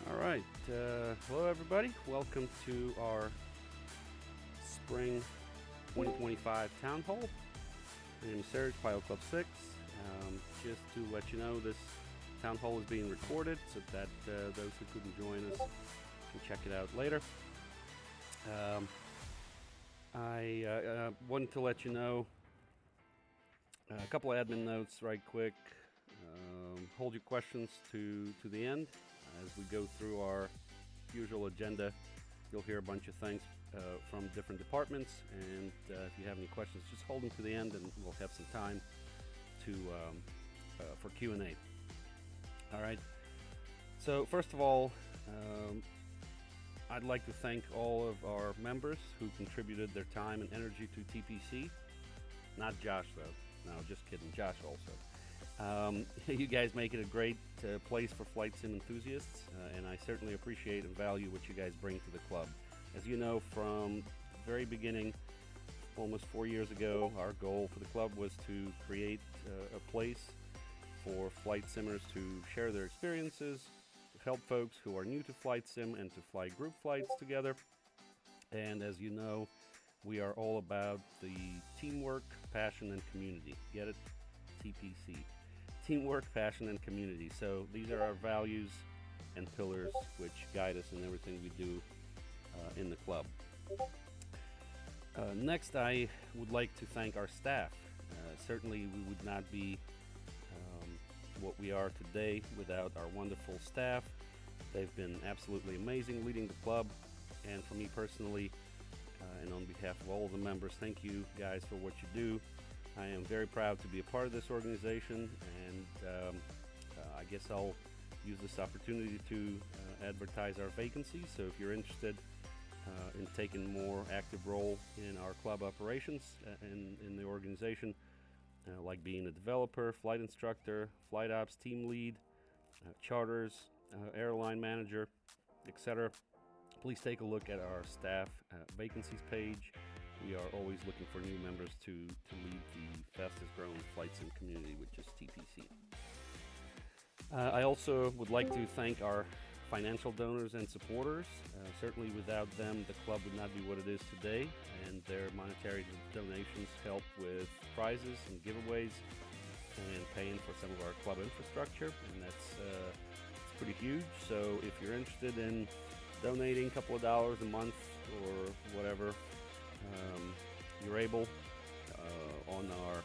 All right. Hello, everybody. Welcome to our spring 2025 Town Hall. My name is Serge, Pile Club 6. Just to let you know, this Town Hall is being recorded so that those who couldn't join us can check it out later. I wanted to let you know a couple of admin notes right quick. Hold your questions to the end. As we go through our usual agenda, you'll hear a bunch of things from different departments, and if you have any questions, just hold them to the end, and we'll have some time to for Q&A. All right. So first of all, I'd like to thank all of our members who contributed their time and energy to TPC. Not Josh, though. No, just kidding. Josh also. You guys make it a great place for flight sim enthusiasts, and I certainly appreciate and value what you guys bring to the club. As you know, from the very beginning, almost 4 years ago, our goal for the club was to create a place for flight simmers to share their experiences, to help folks who are new to flight sim and to fly group flights together. And as you know, we are all about the teamwork, passion, and community. Get it? TPC. Teamwork, passion, and community. So these are our values and pillars which guide us in everything we do in the club. Next, I would like to thank our staff. Certainly we would not be what we are today without our wonderful staff. They've been absolutely amazing leading the club, and for me personally, and on behalf of all the members, thank you guys for what you do. I am very proud to be a part of this organization, and I guess I'll use this opportunity to advertise our vacancies. So if you're interested in taking more active role in our club operations in the organization, like being a developer, flight instructor, flight ops team lead, charters, airline manager, etc., please take a look at our staff vacancies page. We are always looking for new members to lead the fastest growing flight sim community, which is TPC. I also would like to thank our financial donors and supporters. Certainly without them, the club would not be what it is today, and their monetary donations help with prizes and giveaways and paying for some of our club infrastructure, and that's it's pretty huge. So if you're interested in donating a couple of dollars a month or whatever, you're able on our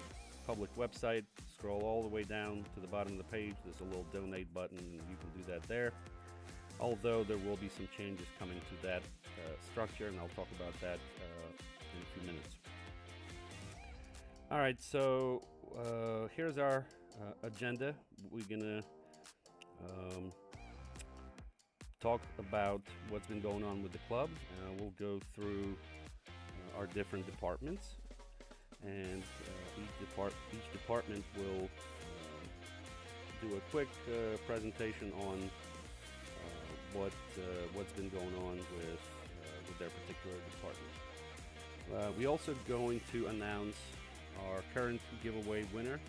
public website, scroll all the way down to the bottom of the page. There's a little donate button, and you can do that there. Although there will be some changes coming to that structure, and I'll talk about that in a few minutes. All right, so here's our agenda. We're gonna talk about what's been going on with the club. We'll go through our different departments, and each department will do a quick presentation on what's been going on with their particular department. We also going to announce our current giveaway winner,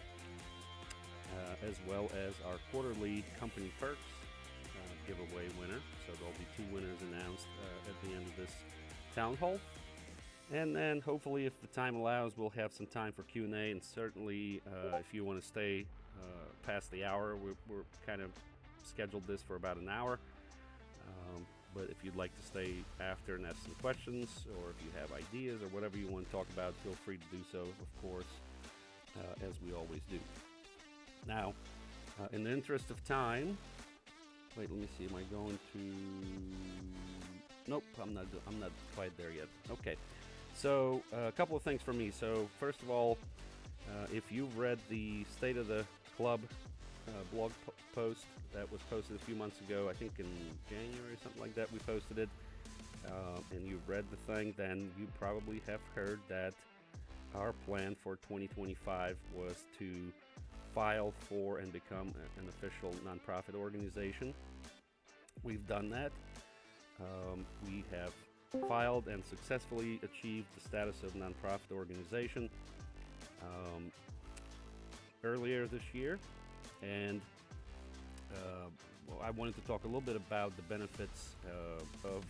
as well as our quarterly company perks giveaway winner. So there'll be 2 winners announced at the end of this town hall. And then hopefully, if the time allows, we'll have some time for Q&A, and certainly if you want to stay past the hour, we're kind of scheduled this for about an hour. But if you'd like to stay after and ask some questions, or if you have ideas or whatever you want to talk about, feel free to do so, of course, as we always do. Now, in the interest of time, wait, let me see, am I going to... Nope, I'm not quite there yet. Okay, so a couple of things for me. So first of all, if you've read the State of the Club blog post that was posted a few months ago, I think in January or something like that, we posted it, and you've read the thing, then you probably have heard that our plan for 2025 was to file for and become an official nonprofit organization. we've done that. We have filed and successfully achieved the status of nonprofit organization um, earlier this year, and well, I wanted to talk a little bit about the benefits of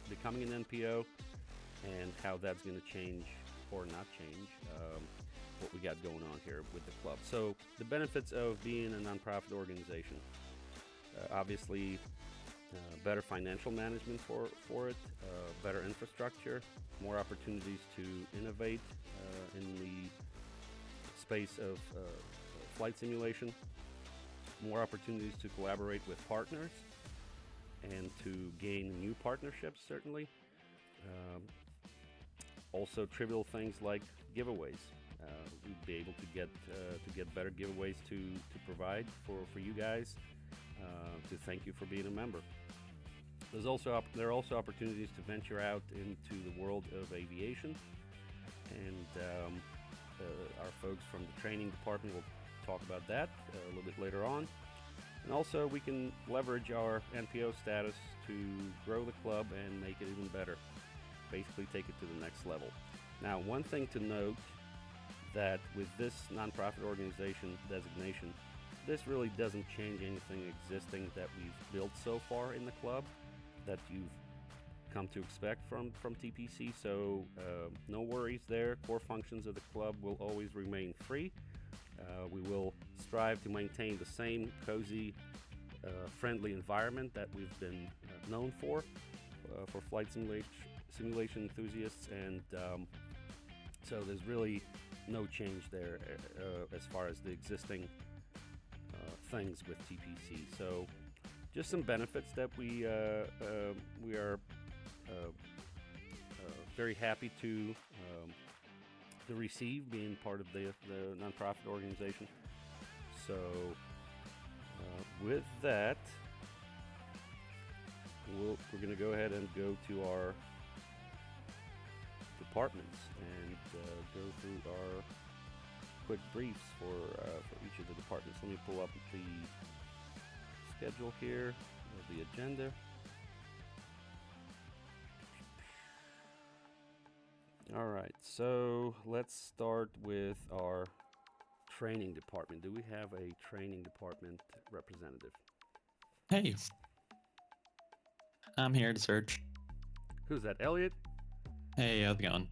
becoming an NPO and how that's going to change or not change what we got going on here with the club. So, the benefits of being a nonprofit organization, obviously, better financial management for it, better infrastructure, more opportunities to innovate in the space of flight simulation, more opportunities to collaborate with partners and to gain new partnerships, certainly. Um, Also, trivial things like giveaways. We'd be able to get better giveaways to provide for you guys to thank you for being a member. There are also opportunities to venture out into the world of aviation, and our folks from the training department will talk about that a little bit later on. And also, we can leverage our NPO status to grow the club and make it even better. Basically, take it to the next level. Now, one thing to note that with this nonprofit organization designation, this really doesn't change anything existing that we've built so far in the club that you've come to expect from TPC. So no worries there. Core functions of the club will always remain free. We will strive to maintain the same cozy, friendly environment that we've been known for flight simulation enthusiasts, and so there's really no change there as far as the existing things with TPC. So just some benefits that we are very happy to receive, being part of the nonprofit organization. So with that, we're going to go ahead and go to our departments and go through our quick briefs for each of the departments. Let me pull up the schedule here, the agenda. All right, so let's start with our training department. Do we have a training department representative? Hey, I'm here to search. Who's that, Elliot? Hey, how's it going?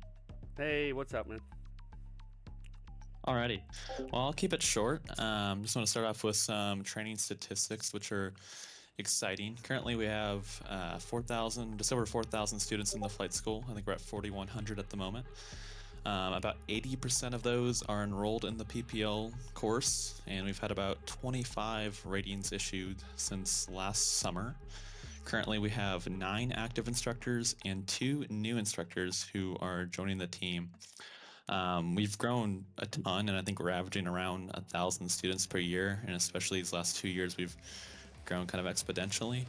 Hey, what's up, man? Alrighty. Well, I'll keep it short. Just want to start off with some training statistics, which are exciting. Currently, we have 4,000, just over 4,000 students in the flight school. I think we're at 4,100 at the moment. About 80% of those are enrolled in the PPL course, and we've had about 25 ratings issued since last summer. Currently, we have 9 active instructors and 2 new instructors who are joining the team. We've grown a ton, and I think we're averaging around 1,000 students per year, and especially these last 2 years, we've grown kind of exponentially.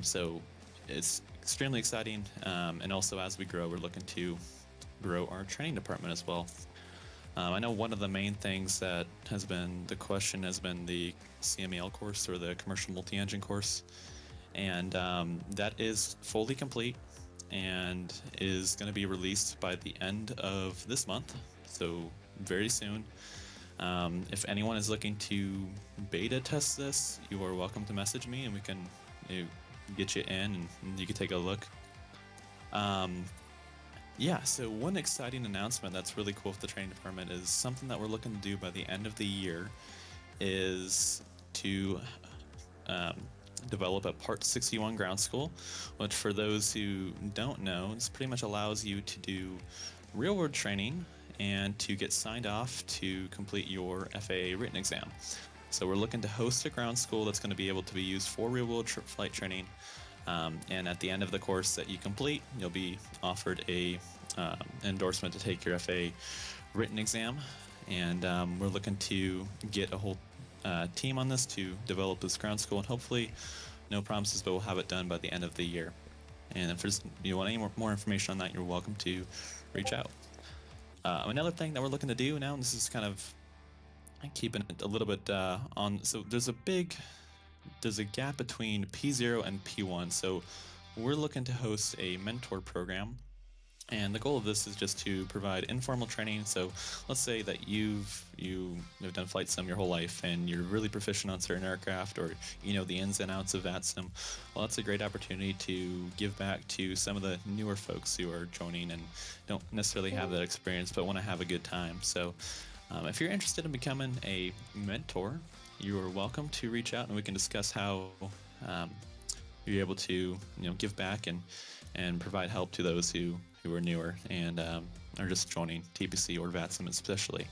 So it's extremely exciting, and also as we grow, we're looking to grow our training department as well. I know one of the main things that has been the question has been the CMEL course, or the Commercial Multi-Engine course, and that is fully complete and is going to be released by the end of this month, so very soon. If anyone is looking to beta test this, you are welcome to message me, and we can get you in and you can take a look. Yeah, so one exciting announcement that's really cool with the training department is something that we're looking to do by the end of the year is to develop a Part 61 ground school, which for those who don't know, this pretty much allows you to do real-world training and to get signed off to complete your FAA written exam. So we're looking to host a ground school that's going to be able to be used for real-world flight training. And at the end of the course that you complete, you'll be offered a endorsement to take your FAA written exam. And we're looking to get a whole team on this to develop this ground school, and hopefully, no promises, but we'll have it done by the end of the year. And if you want any more information on that, you're welcome to reach out. Another thing that we're looking to do now, and this is kind of keeping it a little bit on, so there's a big there's a gap between P0 and P1. So we're looking to host a mentor program, and the goal of this is just to provide informal training. So let's say that you've done flight sim your whole life and you're really proficient on certain aircraft, or you know the ins and outs of that sim. Well, that's a great opportunity to give back to some of the newer folks who are joining and don't necessarily have that experience but want to have a good time. So if you're interested in becoming a mentor, you are welcome to reach out and we can discuss how um, you're able to give back and provide help to those who are newer and are just joining TPC or VATSIM especially.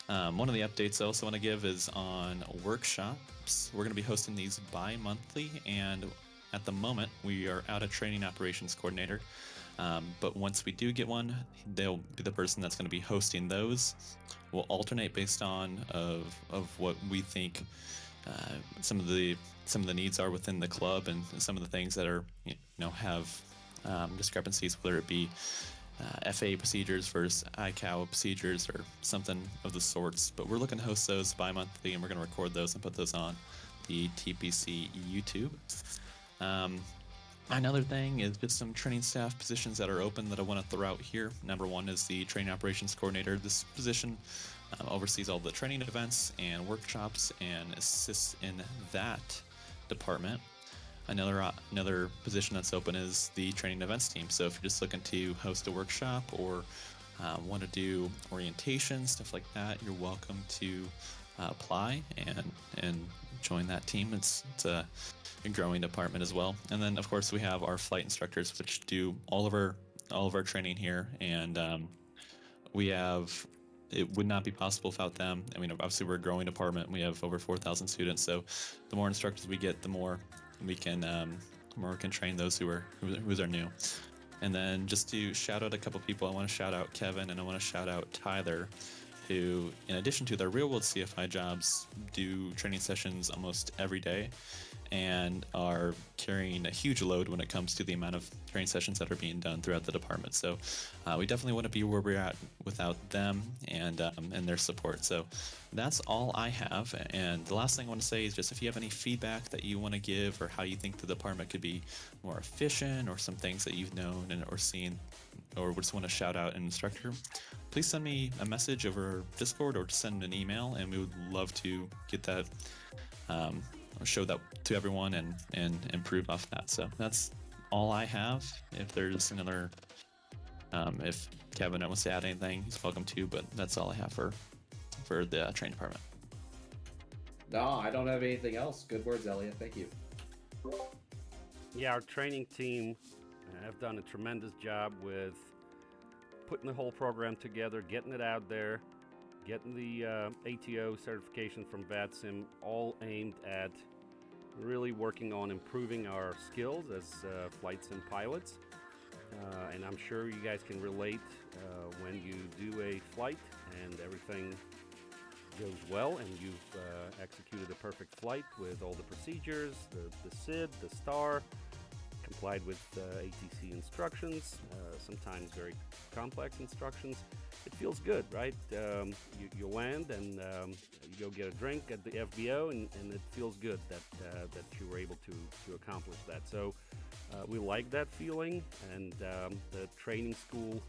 One of the updates I also want to give is on workshops. We're going to be hosting these bi-monthly, and at the moment we are out of training operations coordinator. But once we do get one, they'll be the person that's going to be hosting those. We'll alternate based on of what we think some of the needs are within the club, and some of the things that are have discrepancies, whether it be FA procedures versus ICAO procedures or something of the sorts. But we're looking to host those bi-monthly, and we're going to record those and put those on the TPC YouTube. Another thing is just some training staff positions that are open that I want to throw out here. Number one is the training operations coordinator. This position oversees all the training events and workshops and assists in that department. Another position that's open is the training events team. So if you're just looking to host a workshop or want to do orientation, stuff like that, you're welcome to apply and join that team. It's a growing department as well. And then of course we have our flight instructors, which do all of our training here, and it would not be possible without them. I mean, obviously we're a growing department. We have over 4,000 students, so the more instructors we get, the more we can train those who are new. And then just to shout out a couple people, I want to shout out Kevin and I want to shout out Tyler, who, in addition to their real world CFI jobs, do training sessions almost every day and are carrying a huge load when it comes to the amount of training sessions that are being done throughout the department. So we definitely want to be where we're at without them and their support. So that's all I have. And the last thing I want to say is just if you have any feedback that you want to give, or how you think the department could be more efficient, or some things that you've known or seen, or just want to shout out an instructor, please send me a message over Discord or just send an email, and we would love to get that show that to everyone and improve off that. So that's all I have. If there's another if Kevin wants to add anything, he's welcome to, but that's all I have for the training department. No, I don't have anything else. Good words, Elliot. Thank you. Yeah, our training team have done a tremendous job with putting the whole program together, getting it out there, getting the ATO certification from VATSIM, all aimed at really working on improving our skills as flight sim pilots. And I'm sure you guys can relate when you do a flight and everything goes well and you've executed a perfect flight with all the procedures, the SID, the STAR, complied with ATC instructions, sometimes very complex instructions. It feels good, right? You land and you go get a drink at the FBO, and it feels good that you were able to accomplish that. So we like that feeling, and the training school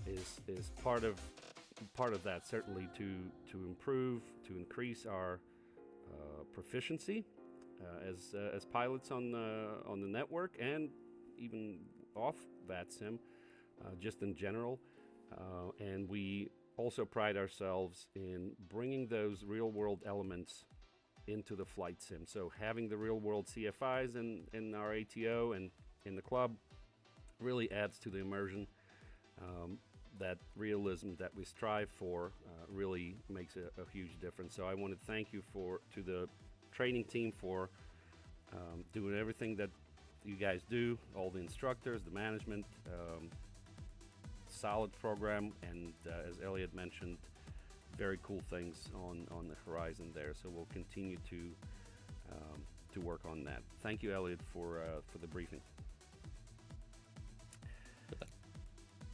is part of that, certainly to improve, to increase our proficiency as pilots on the network, and even off VATSIM, just in general. And we also pride ourselves in bringing those real-world elements into the flight sim. So having the real-world CFIs in our ATO and in the club really adds to the immersion. That realism that we strive for really makes a huge difference. So I want to thank you to the training team for doing everything that you guys do, all the instructors, the management. Solid program, and as Elliot mentioned, very cool things on the horizon there. So we'll continue to work on that. Thank you, Elliot, for the briefing.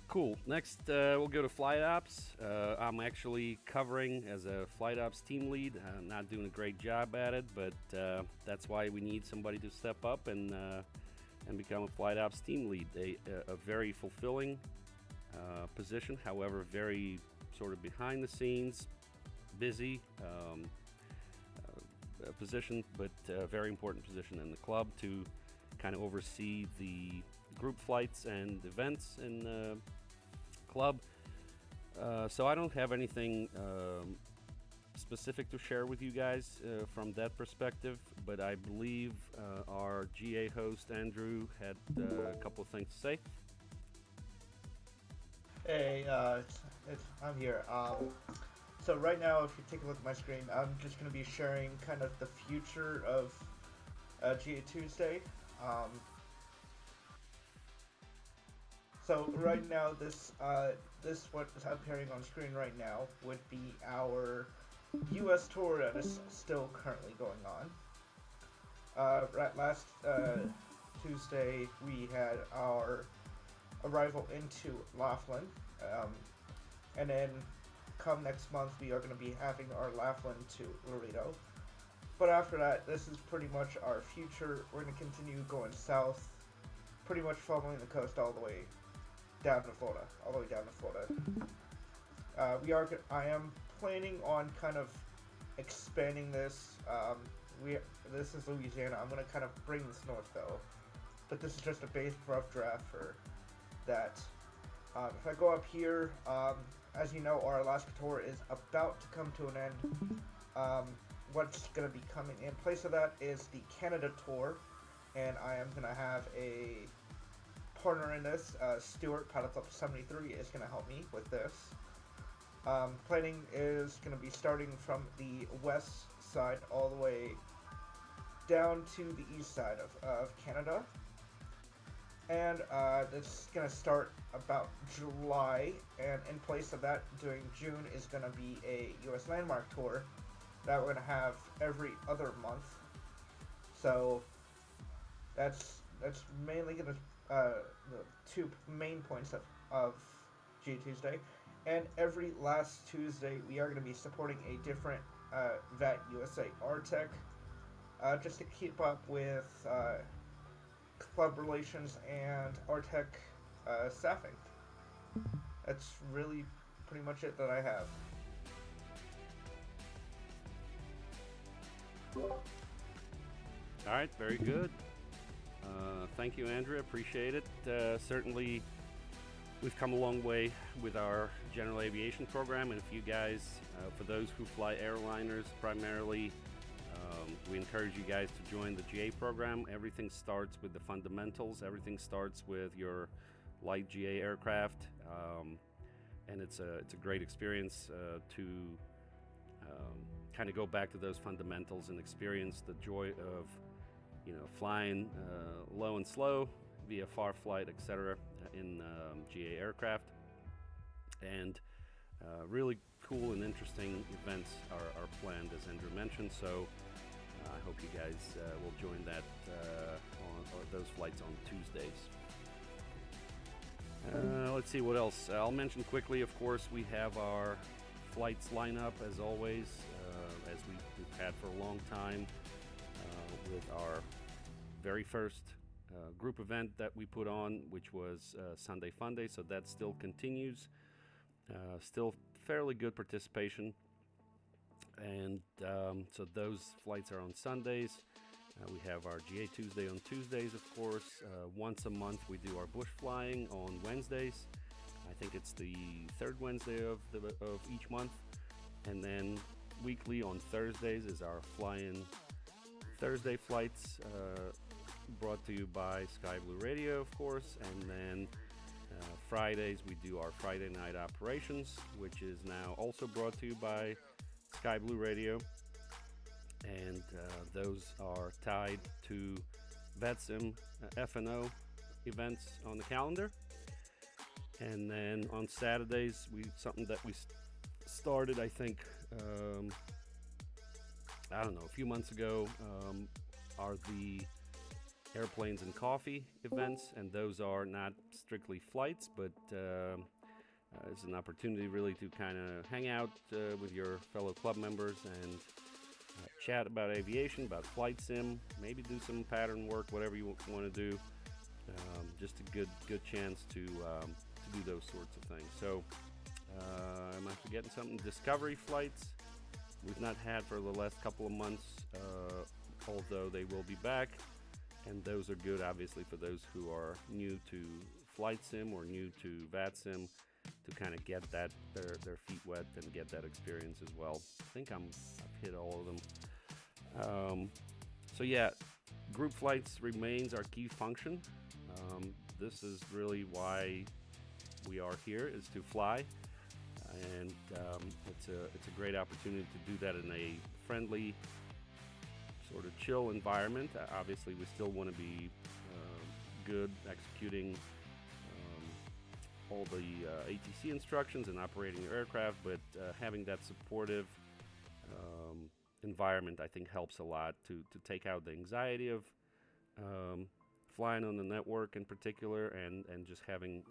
Cool. Next, we'll go to flight ops. I'm actually covering as a flight ops team lead. Not doing a great job at it, but that's why we need somebody to step up and become a flight ops team lead. A very fulfilling position, however, very sort of behind the scenes, busy position, but a very important position in the club to kind of oversee the group flights and events in the club. So I don't have anything specific to share with you guys from that perspective, but I believe our GA host Andrew had a couple of things to say. Hey, I'm here. So right now, if you take a look at my screen, I'm just going to be sharing kind of the future of GA Tuesday. So right now, this what is appearing on screen right now would be our U.S. tour that is still currently going on. Right last Tuesday, we had our arrival into Laughlin, and then come next month, we are going to be having our Laughlin to Laredo. But after that, this is pretty much our future. We're going to continue going south, pretty much following the coast all the way down to Florida, I am planning on kind of expanding this. This is Louisiana. I'm going to kind of bring this north though, but this is just a base rough draft for that. If I go up here, as you know, our Alaska tour is about to come to an end. What's going to be coming in place of that is the Canada tour, and I am going to have a partner in this. Stuart, Paddle Club 73, is going to help me with this. Planning is going to be starting from the west side all the way down to the east side of Canada. And this is going to start about July, and in place of that, during June, is going to be a U.S. landmark tour that we're going to have every other month. So that's mainly going to the two main points of G Tuesday. And every last Tuesday, we are going to be supporting a different VAT USA RTEC, just to keep up with club relations and RTEC staffing. That's really pretty much it that I have. All right, very good. Thank you, Andrea. Appreciate it. Certainly, we've come a long way with our general aviation program, and if you guys, for those who fly airliners primarily, we encourage you guys to join the GA program. Everything starts with the fundamentals. Everything starts with your light GA aircraft, and it's a great experience to kind of go back to those fundamentals and experience the joy of flying low and slow via far flight, etc. in GA aircraft. And really cool and interesting events are planned, as Andrew mentioned. So I hope you guys will join that or those flights on Tuesdays. Let's see what else. I'll mention quickly, of course, we have our flights lineup as always, as we've had for a long time, with our very first group event that we put on, which was Sunday Fun Day. So that still continues. Still fairly good participation. And so those flights are on Sundays. We have our GA Tuesday on Tuesdays, of course. Once a month, we do our bush flying on Wednesdays. I think it's the third Wednesday of each month. And then weekly on Thursdays is our fly-in Thursday flights, brought to you by Sky Blue Radio, of course. And then Fridays, we do our Friday night operations, which is now also brought to you by Sky Blue Radio. And those are tied to VetSim F&O events on the calendar. And then on Saturdays, something that we started, I think, I don't know, a few months ago, are the airplanes and coffee events, and those are not strictly flights, but it's an opportunity really to kind of hang out with your fellow club members and chat about aviation, about flight sim, maybe do some pattern work, whatever you want to do. Just a good chance to do those sorts of things. So, am I forgetting something? Discovery flights we've not had for the last couple of months, although they will be back, and those are good, obviously, for those who are new to flight sim or new to VAT sim, to kind of get that their feet wet and get that experience as well. I think I've hit all of them. So yeah, group flights remains our key function. This is really why we are here, is to fly, and it's a great opportunity to do that in a friendly, sort of chill environment. Obviously, we still want to be good executing all the ATC instructions and operating your aircraft, but having that supportive environment, I think, helps a lot to take out the anxiety of flying on the network in particular, and just having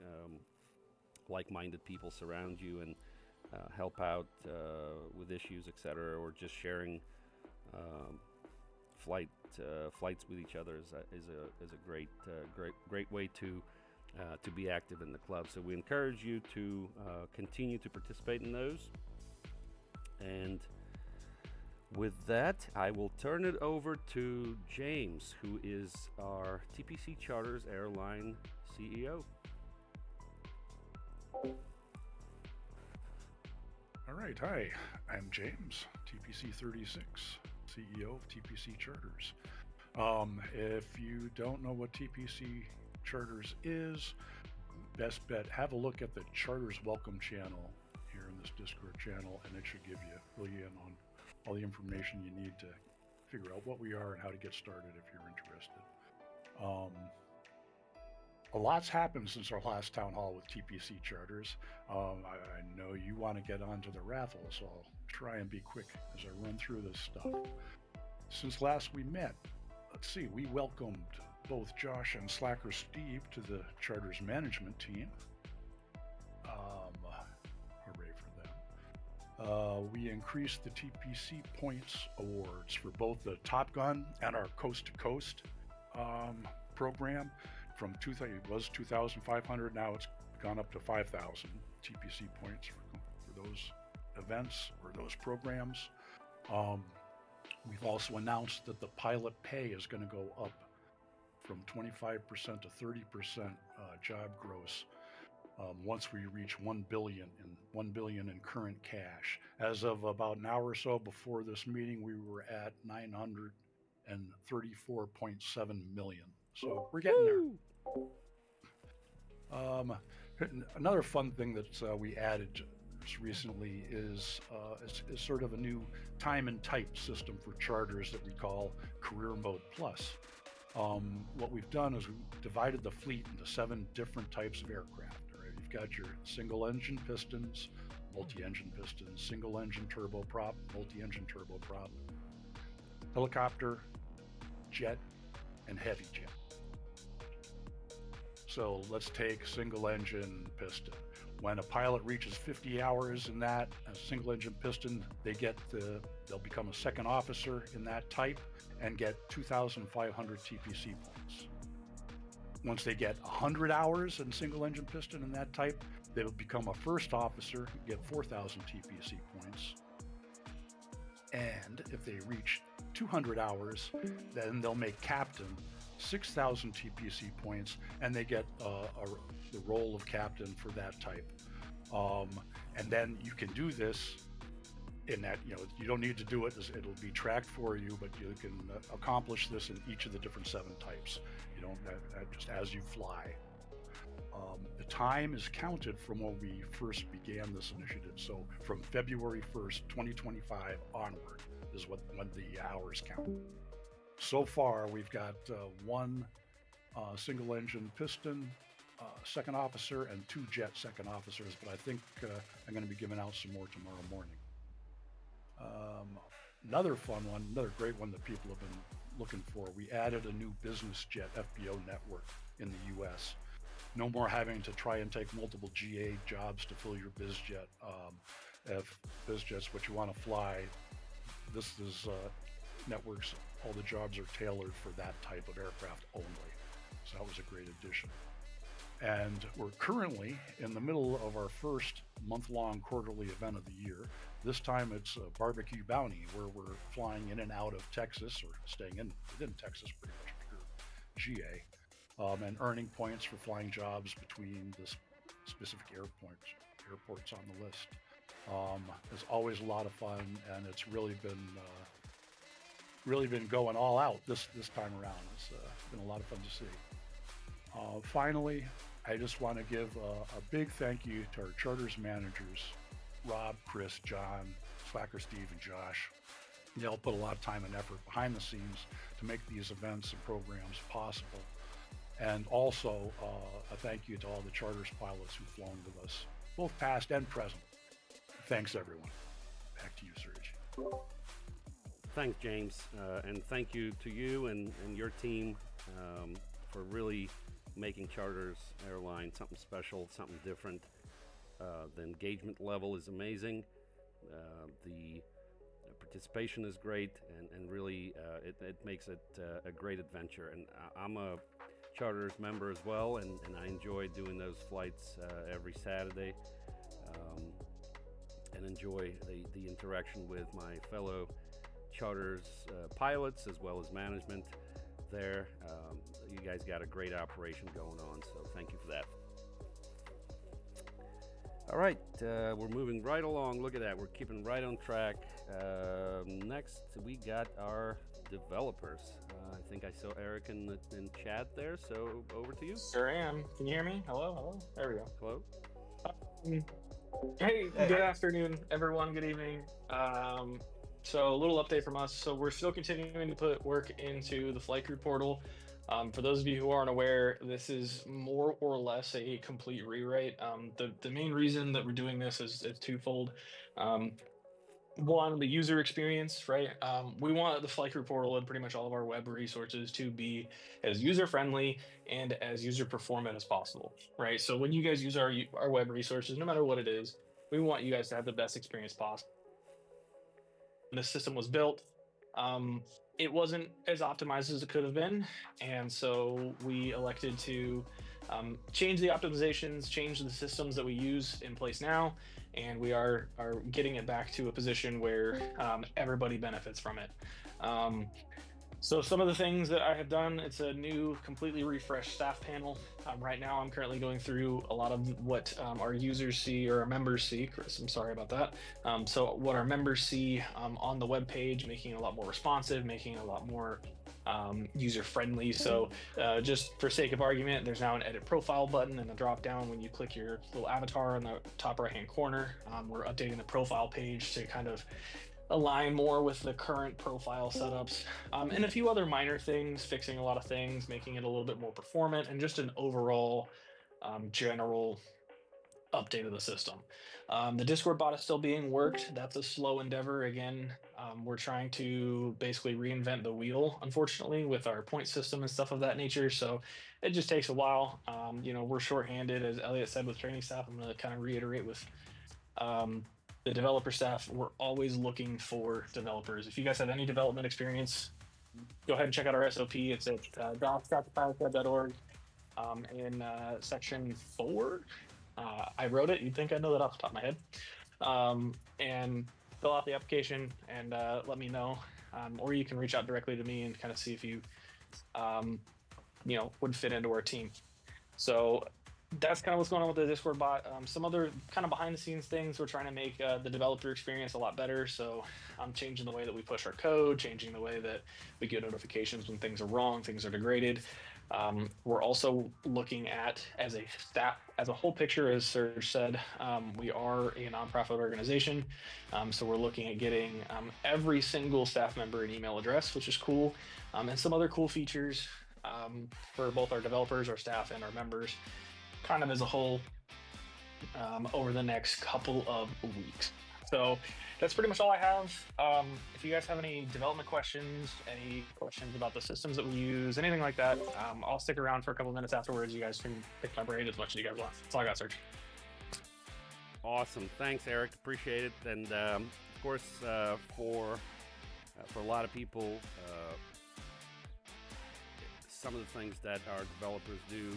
like-minded people surround you and help out with issues, etc., or just sharing flights with each other is a great way to be active in the club. So we encourage you to continue to participate in those. And with that, I will turn it over to James, who is our TPC Charters Airline CEO. All right, hi, I'm James, TPC 36, CEO of TPC Charters. If you don't know what TPC Charters is, best bet, have a look at the Charters Welcome channel here in this Discord channel, and it should fill you in on all the information you need to figure out what we are and how to get started if you're interested. A lot's happened since our last town hall with TPC Charters. I know you want to get onto the raffle, so I'll try and be quick as I run through this stuff. Since last we met, let's see, we welcomed both Josh and Slacker Steve to the Charters management team. Hooray for them. We increased the TPC points awards for both the Top Gun and our Coast to Coast program. From it was 2,500, now it's gone up to 5,000 TPC points for those events or those programs. We've also announced that the pilot pay is going to go up from 25% to 30% job gross once we reach 1 billion in current cash. As of about an hour or so before this meeting, we were at 934.7 million. So we're getting there. Another fun thing that we added just recently is sort of a new time and type system for charters that we call Career Mode Plus. What we've done is we've divided the fleet into 7 different types of aircraft. All right? You've got your single-engine pistons, multi-engine pistons, single-engine turboprop, multi-engine turboprop, helicopter, jet, and heavy jet. So let's take single-engine piston. When a pilot reaches 50 hours in that single-engine piston, they'll become a second officer in that type and get 2,500 TPC points. Once they get 100 hours in single-engine piston in that type, they will become a first officer and get 4,000 TPC points. And if they reach 200 hours, then they'll make captain, 6,000 TPC points, and they get the role of captain for that type. And then you can do this in that, you don't need to do it, it'll be tracked for you, but you can accomplish this in each of the different 7 types. You don't just as you fly. The time is counted from when we first began this initiative. So from February 1st, 2025 onward is when the hours count. So far, we've got 1 single-engine piston second officer and 2 jet second officers, but I think I'm going to be giving out some more tomorrow morning. Another fun one, another great one that people have been looking for. We added a new business jet FBO network in the U.S. No more having to try and take multiple GA jobs to fill your biz jet. If biz jet's what you want to fly, this is networks. All the jobs are tailored for that type of aircraft only. So that was a great addition. And we're currently in the middle of our first month-long quarterly event of the year. This time it's a barbecue bounty, where we're flying in and out of Texas, or staying within Texas pretty much if you're GA, and earning points for flying jobs between the specific airports on the list. It's always a lot of fun, and it's really been going all out this time around. It's been a lot of fun to see. Finally, I just want to give a big thank you to our charters managers, Rob, Chris, John, Slacker Steve, and Josh. They all put a lot of time and effort behind the scenes to make these events and programs possible. And also a thank you to all the charters pilots who've flown with us, both past and present. Thanks, everyone. Back to you, Serge. Thanks, James, and thank you to you and your team for really making Charters Airline something special, something different. The engagement level is amazing. The participation is great, and really it makes it a great adventure. And I'm a Charters member as well, and I enjoy doing those flights every Saturday, and enjoy the interaction with my fellow Charters pilots as well as management there. You guys got a great operation going on, so thank you for that. All right, we're moving right along. Look at that, we're keeping right on track. Next, we got our developers. I think I saw Eric in chat there, so over to you. Sure am. Can you hear me? Hello? There we go. Hello? Hey, good afternoon, everyone. Good evening. So a little update from us. So we're still continuing to put work into the flight crew portal. For those of you who aren't aware, this is more or less a complete rewrite. The main reason that we're doing this is twofold. One, the user experience, right? We want the flight crew portal and pretty much all of our web resources to be as user-friendly and as user-performant as possible, right? So when you guys use our web resources, no matter what it is, we want you guys to have the best experience possible. The system was built, it wasn't as optimized as it could have been, and so we elected to change the optimizations, change the systems that we use in place now, and we are getting it back to a position where everybody benefits from it. So some of the things that I have done, it's a new, completely refreshed staff panel. Right now, I'm currently going through a lot of what our users see, or our members see. Chris, I'm sorry about that. So what our members see on the web page, making it a lot more responsive, making it a lot more user-friendly. So just for sake of argument, there's now an edit profile button and a drop-down when you click your little avatar in the top right-hand corner. We're updating the profile page to kind of align more with the current profile setups, and a few other minor things, fixing a lot of things, making it a little bit more performant, and just an overall general update of the system. The Discord bot is still being worked. That's a slow endeavor. Again, we're trying to basically reinvent the wheel, unfortunately, with our point system and stuff of that nature. So it just takes a while. We're shorthanded, as Elliot said, with training staff. I'm going to kind of reiterate with the developer staff. We're always looking for developers. If you guys have any development experience, go ahead and check out our SOP. It's at docs.thepilotclub.org in section 4. I wrote it. You'd think I know that off the top of my head. And fill out the application and let me know. Or you can reach out directly to me and kind of see if you, would fit into our team. So that's kind of what's going on with the Discord bot. Some other kind of behind the scenes things, we're trying to make the developer experience a lot better. So I'm changing the way that we push our code, changing the way that we get notifications when things are wrong, things are degraded. We're also looking at, as a staff, as a whole picture, as Serge said, we are a nonprofit organization. So we're looking at getting every single staff member an email address, which is cool, and some other cool features for both our developers, our staff, and our members, kind of as a whole, over the next couple of weeks. So that's pretty much all I have. If you guys have any development questions, any questions about the systems that we use, anything like that, I'll stick around for a couple minutes afterwards. You guys can pick my brain as much as you guys want. That's all I got, Serge. Awesome. Thanks, Eric. Appreciate it. And of course, for a lot of people, some of the things that our developers do,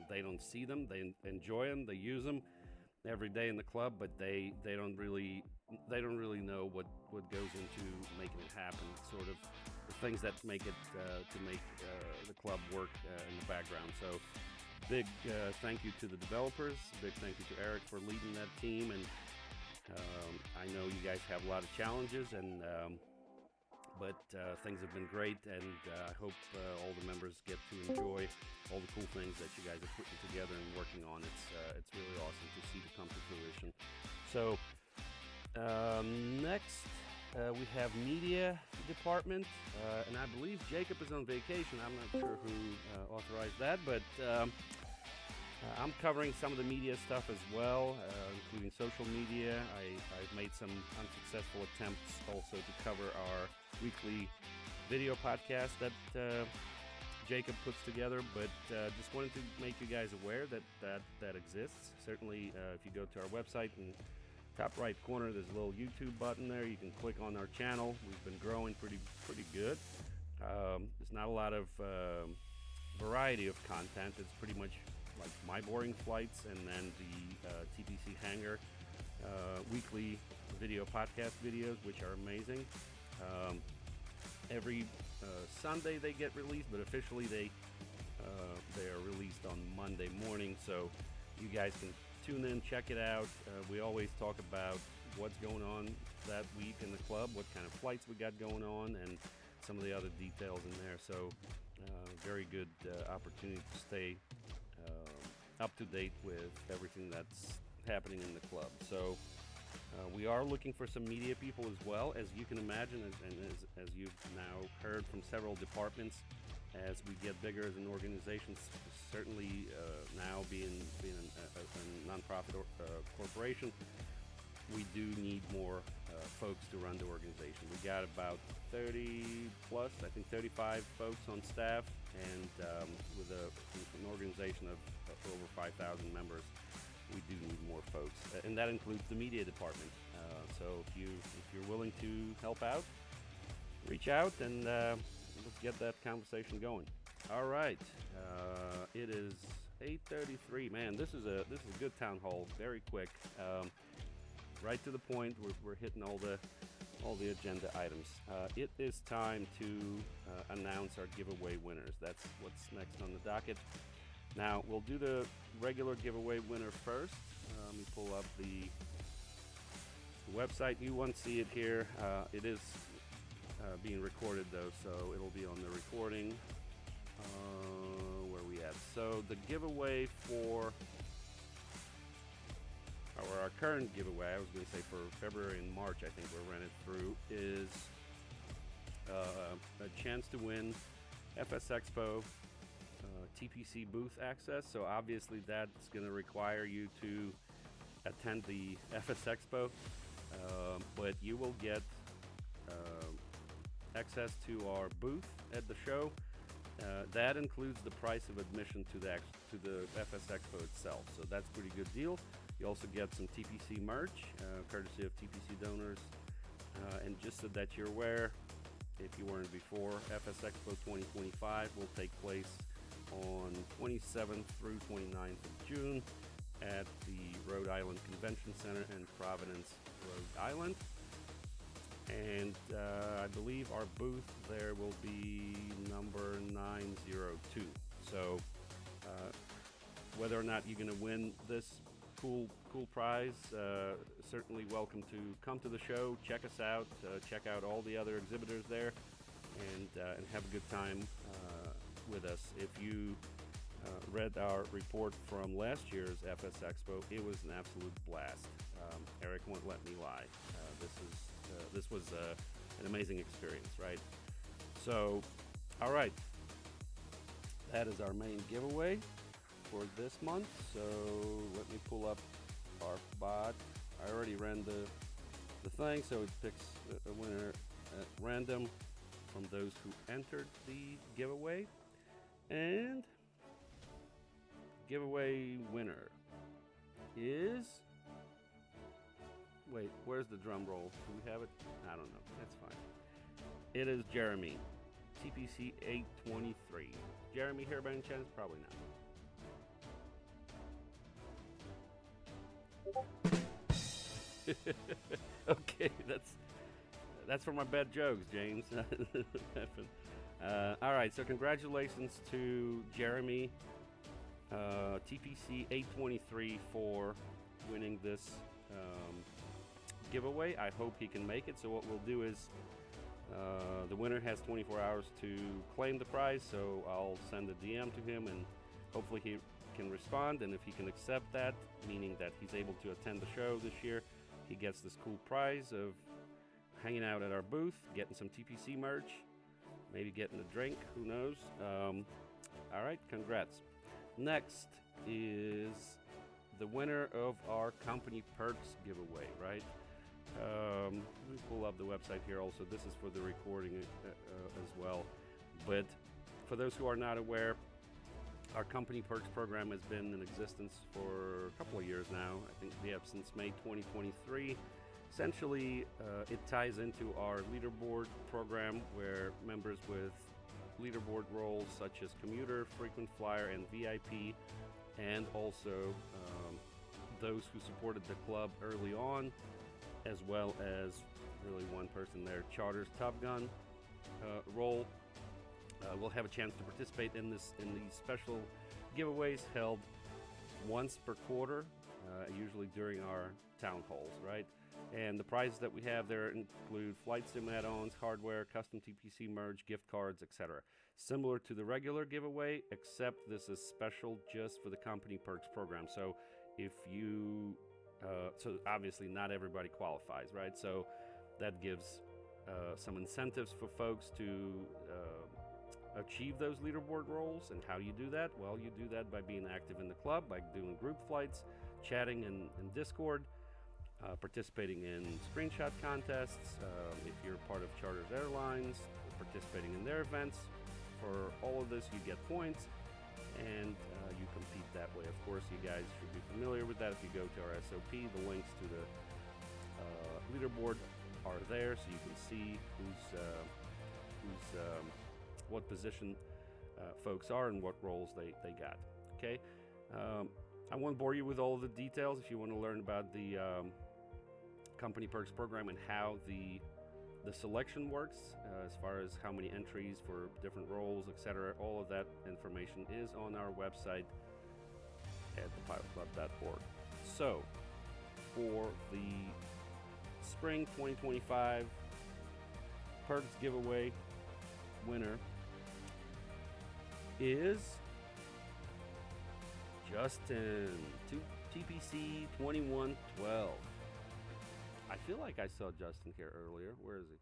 they don't see them. They enjoy them. They use them every day in the club, but they don't really know what goes into making it happen. Sort of the things that make it to make the club work in the background. So big thank you to the developers. Big thank you to Eric for leading that team. And I know you guys have a lot of challenges, and but things have been great, and I hope all the members get to enjoy all the cool things that you guys are putting together and working on. It's really awesome to see it come to fruition. So next we have media department, and I believe Jacob is on vacation. I'm not sure who authorized that, but I'm covering some of the media stuff as well, including social media. I've made some unsuccessful attempts also to cover our weekly video podcast that Jacob puts together, but just wanted to make you guys aware that exists. Certainly, if you go to our website, in top right corner, there's a little YouTube button there. You can click on our channel. We've been growing pretty good. There's not a lot of variety of content. It's pretty much like my boring flights, and then the TPC Hangar weekly video podcast videos, which are amazing. Every Sunday they get released, but officially they are released on Monday morning, so you guys can tune in, check it out. We always talk about what's going on that week in the club, what kind of flights we got going on, and some of the other details in there. So very good opportunity to stay up to date with everything that's happening in the club. So we are looking for some media people as well, as you can imagine, and as you've now heard from several departments. As we get bigger as an organization, certainly now being a nonprofit corporation, we do need more folks to run the organization. We got about 30 plus, I think 35 folks on staff, and with an organization of over 5,000 members, we do need more folks, and that includes the media department. So if you're willing to help out, reach out, and let's get that conversation going. All right, it is 8:33. Man, this is a good town hall. Very quick, right to the point. We're hitting all the agenda items. It is time to announce our giveaway winners. That's what's next on the docket. Now we'll do the regular giveaway winner first. Let me pull up the website. You won't see it here. It is being recorded though, so it'll be on the recording. Where we at? So the giveaway for our current giveaway, I was going to say for February and March, I think we're running through, is a chance to win FS Expo TPC booth access. So obviously that's going to require you to attend the FS Expo, but you will get access to our booth at the show. That includes the price of admission to the FS Expo itself, so that's a pretty good deal. You also get some TPC merch, courtesy of TPC donors. And just so that you're aware, if you weren't before, FS Expo 2025 will take place on 27th through 29th of June at the Rhode Island Convention Center in Providence, Rhode Island. And I believe our booth there will be number 902. So whether or not you're going to win this cool prize, certainly welcome to come to the show, check us out, check out all the other exhibitors there, and have a good time with us. If you read our report from last year's FS Expo, it was an absolute blast. Eric won't let me lie. This was an amazing experience, right? So, all right, that is our main giveaway for this month. So let me pull up our bot. I already ran the the thing, so it picks a winner at random from those who entered the giveaway. And giveaway winner is... Wait, where's the drum roll? Do we have it? I don't know. That's fine. It is Jeremy, TPC 823. Jeremy here by any chance? Probably not. Okay, that's for my bad jokes, James. All right, so congratulations to Jeremy, TPC 823, for winning this giveaway. I hope he can make it. So what we'll do is the winner has 24 hours to claim the prize, so I'll send a DM to him, and hopefully he can respond, and if he can accept that, meaning that he's able to attend the show this year, he gets this cool prize of hanging out at our booth, getting some TPC merch, maybe getting a drink, who knows. All right, congrats. Next is the winner of our company perks giveaway, right? Let me pull up the website here also. This is for the recording as well. But for those who are not aware, our company perks program has been in existence for a couple of years now. I think we have since May 2023. Essentially, it ties into our leaderboard program, where members with leaderboard roles such as commuter, frequent flyer, and VIP, and also those who supported the club early on, as well as really one person there, Charter's Top Gun role, will have a chance to participate in these special giveaways held once per quarter, usually during our town halls, right? And the prizes that we have there include flight sim add-ons, hardware, custom TPC merge, gift cards, etc. Similar to the regular giveaway, except this is special just for the company perks program. So if you, so obviously not everybody qualifies, right? So that gives some incentives for folks to achieve those leaderboard roles. And how do you do that? Well, you do that by being active in the club, by doing group flights, chatting in Discord, participating in screenshot contests, if you're part of Charter's Airlines, participating in their events. For all of this, you get points, and you compete that way. Of course, you guys should be familiar with that. If you go to our SOP, the links to the leaderboard are there, so you can see what position folks are and what roles they got. Okay, I won't bore you with all of the details. If you want to learn about the company perks program and how the selection works, as far as how many entries for different roles, etc., all of that information is on our website at thepilotclub.org. So for the spring 2025 perks giveaway winner is Justin, TPC 2112. I feel like I saw Justin here earlier. Where is he?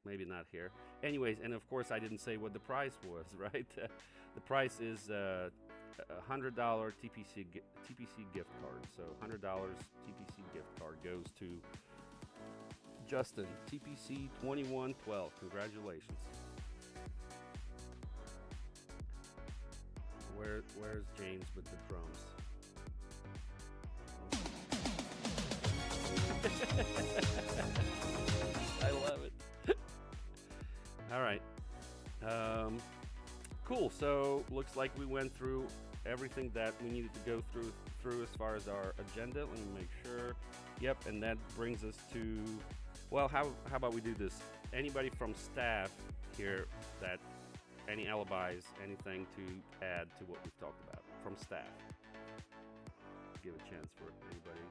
Maybe not here. Anyways, and of course I didn't say what the price was, right? The price is $100 TPC gift card. So $100 TPC gift card goes to Justin, TPC 2112. Congratulations. Where's James with the drums? I love it. All right. Cool. So looks like we went through everything that we needed to go through as far as our agenda. Let me make sure. Yep. And that brings us to, well, how about we do this? Anybody from staff here that any alibis, anything to add to what we've talked about from staff? Give a chance for anybody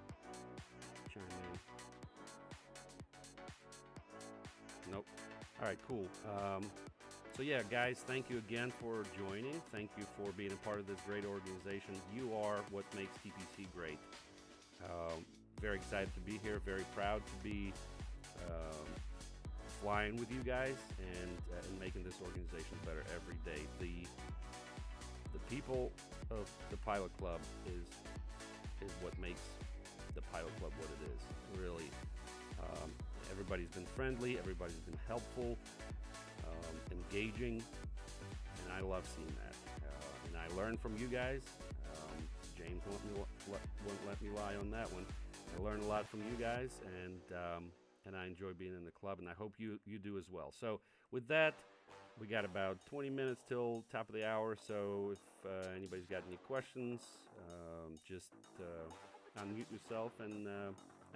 chime in. Nope. All right, cool. So yeah, guys, thank you again for joining. Thank you for being a part of this great organization. You are what makes TPC great. Very excited to be here. Very proud to be flying with you guys and making this organization better every day. The people of the Pilot Club is what makes the Pilot Club what it is. Really, everybody's been friendly, everybody's been helpful, engaging, and I love seeing that. And I learn from you guys. James won't let me lie on that one. I learn a lot from you guys, and I enjoy being in the club, and I hope you do as well. So with that, we got about 20 minutes till top of the hour, so if anybody's got any questions, just unmute yourself and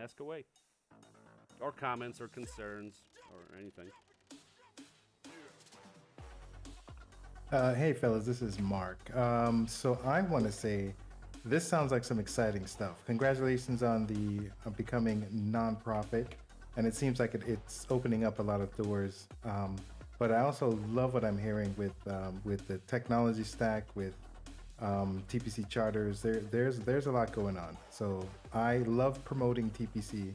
ask away. Or comments or concerns or anything. Hey fellas, this is Mark. So I want to say, this sounds like some exciting stuff. Congratulations on the becoming nonprofit, and it seems like it's opening up a lot of doors. But I also love what I'm hearing with the technology stack, with TPC charters. There's a lot going on. So I love promoting TPC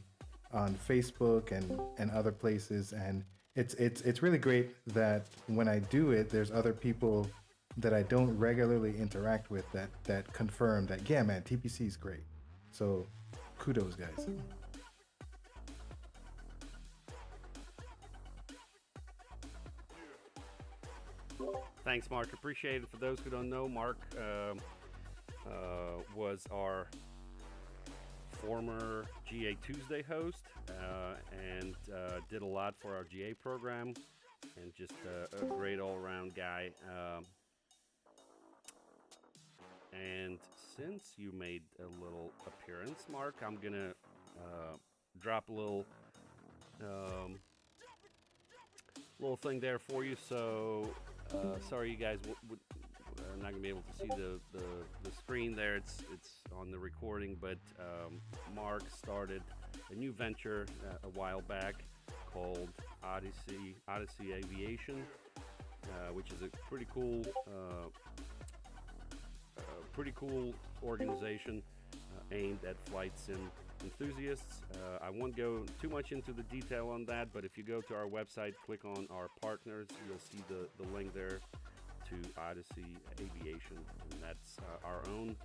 on Facebook and other places, and it's really great that when I do it, there's other people that I don't regularly interact with that confirm that, yeah, man, TPC is great. So kudos, guys. Thanks, Mark. Appreciate it. For those who don't know, Mark was our former GA Tuesday host and did a lot for our GA program, and just a great all-around guy. And since you made a little appearance, Mark, I'm gonna drop a little thing there for you. So sorry, you guys would not gonna be able to see the screen there. It's on the recording, but Mark started a new venture a while back called Odyssey Aviation, which is a pretty cool organization aimed at flight sim enthusiasts. I won't go too much into the detail on that, but if you go to our website, click on our partners, you'll see the link there to Odyssey Aviation, and that's our own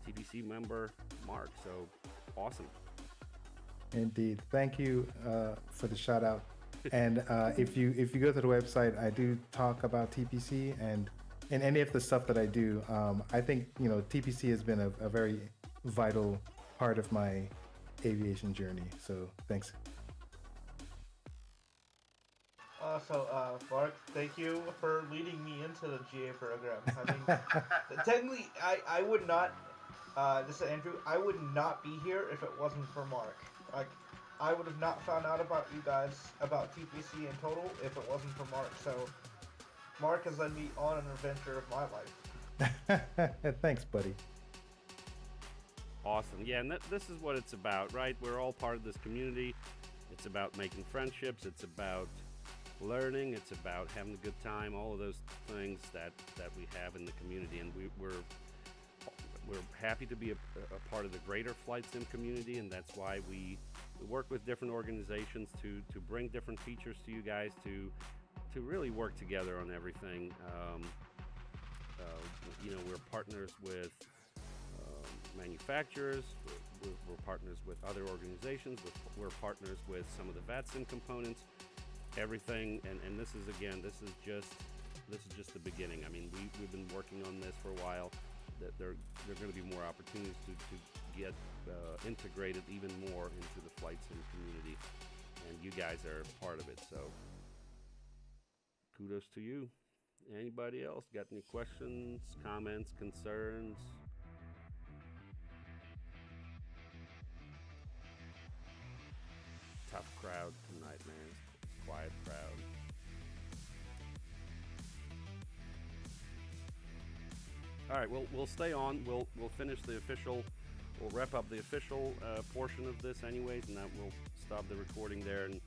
TPC member, Mark. So awesome. Indeed. Thank you for the shout out. And if you go to the website, I do talk about TPC, and in any of the stuff that I do, I think TPC has been a very vital part of my aviation journey. So thanks. Mark, thank you for leading me into the GA program. I mean, technically, I would not. This is Andrew. I would not be here if it wasn't for Mark. Like, I would have not found out about you guys, about TPC in total, if it wasn't for Mark. So, Mark has led me on an adventure of my life. Thanks, buddy. Awesome. Yeah, and this is what it's about, right? We're all part of this community. It's about making friendships. It's about learning. It's about having a good time. All of those things that we have in the community, and we're happy to be a part of the greater flight sim community, and that's why we work with different organizations to bring different features to you guys, to really work together on everything. We're partners with manufacturers, we're partners with other organizations, we're partners with some of the VATSIM components, everything, and this is just the beginning. I mean, we've been working on this for a while. That there are going to be more opportunities to get integrated even more into the flight sim community, and you guys are part of it. So kudos to you. Anybody else got any questions, comments, concerns? Tough crowd tonight, man. Quiet crowd. All right, we'll stay on. We'll finish the official. We'll wrap up the official portion of this, anyways, and then we'll stop the recording there, and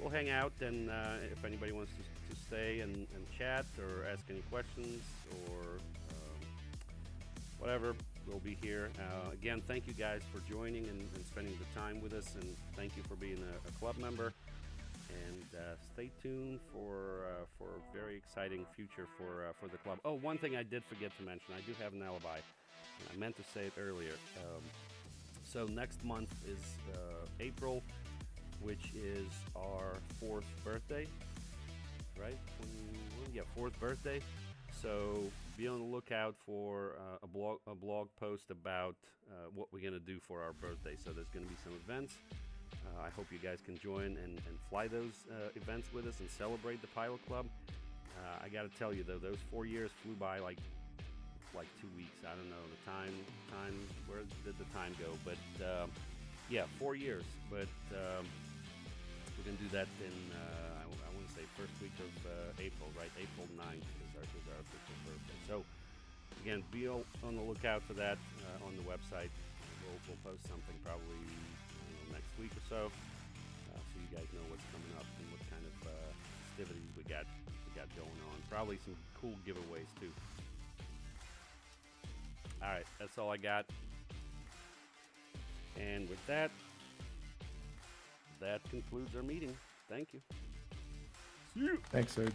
we'll hang out. And if anybody wants to stay and chat or ask any questions or whatever, we'll be here. Again, thank you guys for joining and spending the time with us, and thank you for being a club member. And stay tuned for a very exciting future for the club. Oh, one thing I did forget to mention, I do have an alibi, and I meant to say it earlier. So next month is April, which is our 4th birthday, right? Yeah, 4th birthday. So be on the lookout for a blog post about what we're gonna do for our birthday. So there's gonna be some events. I hope you guys can join and fly those events with us and celebrate the Pilot Club. I gotta tell you though, those 4 years flew by like 2 weeks. I don't know the time. Where did the time go? But yeah, 4 years. But we're gonna do that in I want to say first week of April, right? April 9th is our official birthday. So again, be on the lookout for that on the website. We'll post something probably next week or so, so you guys know what's coming up and what kind of festivities we got going on. Probably some cool giveaways too. All right, that's all I got. And with that concludes our meeting. Thank you. See you. Thanks, Serge.